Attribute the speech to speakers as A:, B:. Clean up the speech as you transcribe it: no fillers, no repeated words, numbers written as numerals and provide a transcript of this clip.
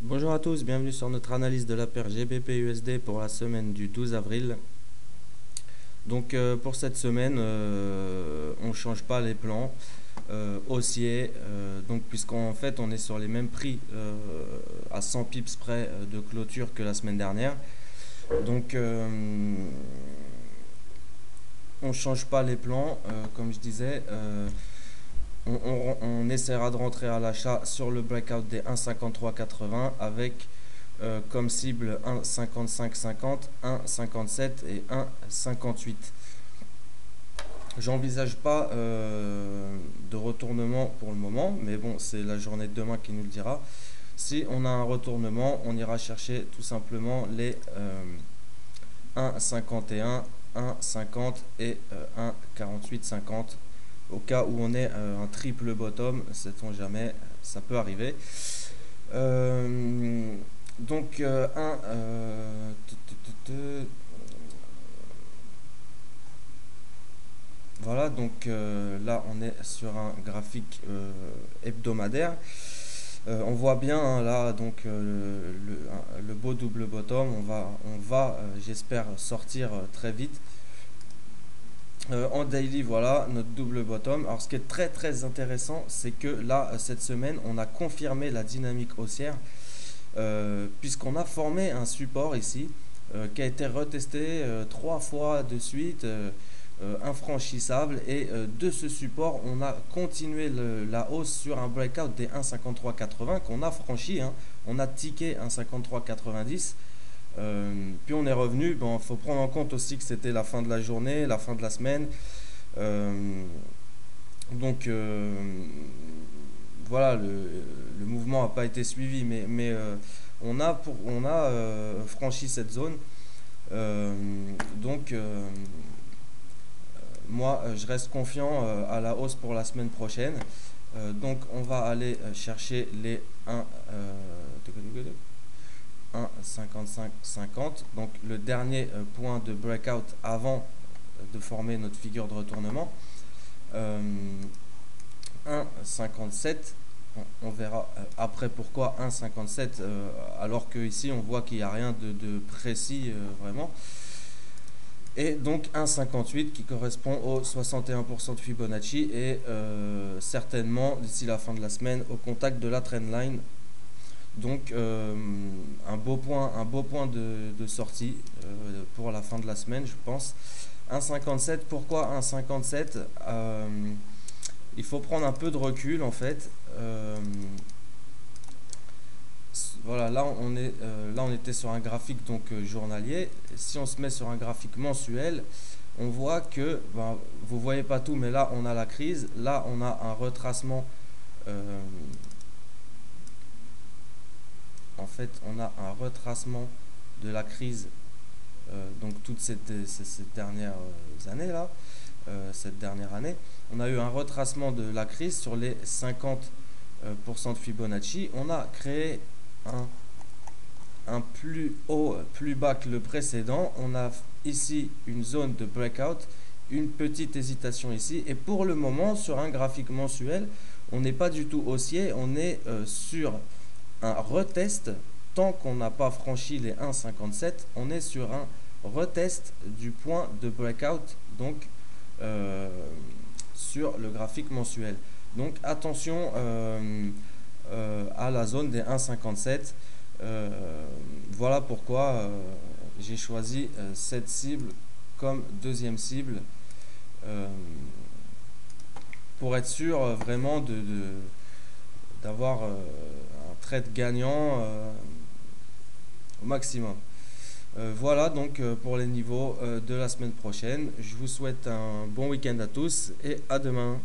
A: Bonjour à tous, bienvenue sur notre analyse de la paire GBP-USD pour la semaine du 12 avril. Donc pour cette semaine, on ne change pas les plans haussiers, donc puisqu'en fait on est sur les mêmes prix à 100 pips près de clôture que la semaine dernière. Donc on ne change pas les plans, comme je disais. On essaiera de rentrer à l'achat sur le breakout des 1,5380 avec comme cible 1,5550, 1,57 et 1,58. J'envisage pas de retournement pour le moment, mais bon, c'est la journée de demain qui nous le dira. Si on a un retournement, on ira chercher tout simplement les 1,51, 1,50 et 1,4850 au cas où on est un triple bottom, sait-on jamais, ça peut arriver. Donc voilà, donc là on est sur un graphique hebdomadaire. On voit bien hein, là donc le beau double bottom. On va j'espère sortir très vite. En daily, voilà notre double bottom. Alors, ce qui est très très intéressant, c'est que là, cette semaine, on a confirmé la dynamique haussière, puisqu'on a formé un support ici qui a été retesté trois fois de suite, infranchissable. Et de ce support, on a continué la hausse sur un breakout des 1,5380 qu'on a franchi. Hein. On a tické 1,5390. Puis on est revenu. Bon, faut prendre en compte aussi que c'était la fin de la journée, la fin de la semaine. Euh, donc voilà, le mouvement n'a pas été suivi, mais on a franchi cette zone. Euh, donc moi, je reste confiant à la hausse pour la semaine prochaine. Donc on va aller chercher les 1,5550. Donc le dernier point de breakout avant de former notre figure de retournement. 1,57. On verra après pourquoi 1,57 alors que ici on voit qu'il n'y a rien de précis vraiment. Et donc 1,58 qui correspond au 61% de Fibonacci et certainement d'ici la fin de la semaine au contact de la trendline. Donc un beau point de sortie pour la fin de la semaine, je pense. 1,57, pourquoi 1,57 il faut prendre un peu de recul en fait. Voilà, là on était sur un graphique donc journalier. Si on se met sur un graphique mensuel, on voit que, ben, vous voyez pas tout, mais là on a la crise, là on a un retracement. En fait, on a un retracement de la crise, donc toutes ces dernières années là, cette dernière année, on a eu un retracement de la crise sur les 50% de Fibonacci. On a créé un plus haut, plus bas que le précédent. On a ici une zone de breakout, une petite hésitation ici. Et pour le moment, sur un graphique mensuel, on n'est pas du tout haussier. On est sur un retest. Tant qu'on n'a pas franchi les 1,57, on est sur un retest du point de breakout. Donc sur le graphique mensuel. Donc attention à la zone des 1,57. Voilà pourquoi j'ai choisi cette cible comme deuxième cible pour être sûr vraiment d'avoir un trade gagnant au maximum. Voilà donc pour les niveaux de la semaine prochaine. Je vous souhaite un bon week-end à tous et à demain.